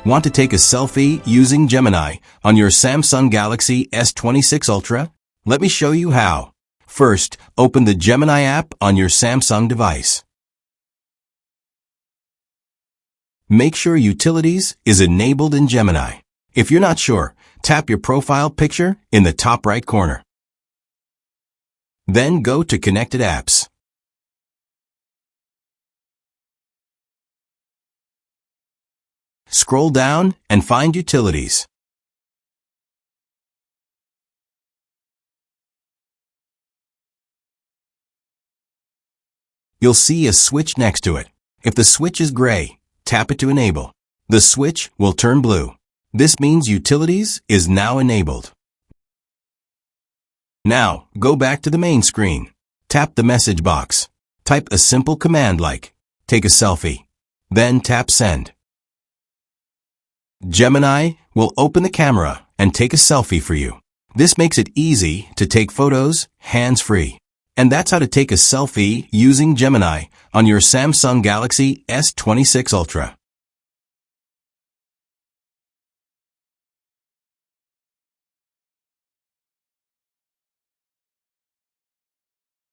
Want to take a selfie using Gemini on your Samsung Galaxy S26 Ultra? Let me show you how. First, open the Gemini app on your Samsung device. Make sure Utilities is enabled in Gemini. If you're not sure, tap your profile picture in the top right corner. Then go to Connected Apps. Scroll down and find Utilities. You'll see a switch next to it. If the switch is gray, tap it to enable. The switch will turn blue. This means Utilities is now enabled. Now, go back to the main screen. Tap the message box. Type a simple command like, "Take a selfie." Then tap Send. Gemini will open the camera and take a selfie for you. This makes it easy to take photos hands-free. And that's how to take a selfie using Gemini on your Samsung Galaxy S26 Ultra.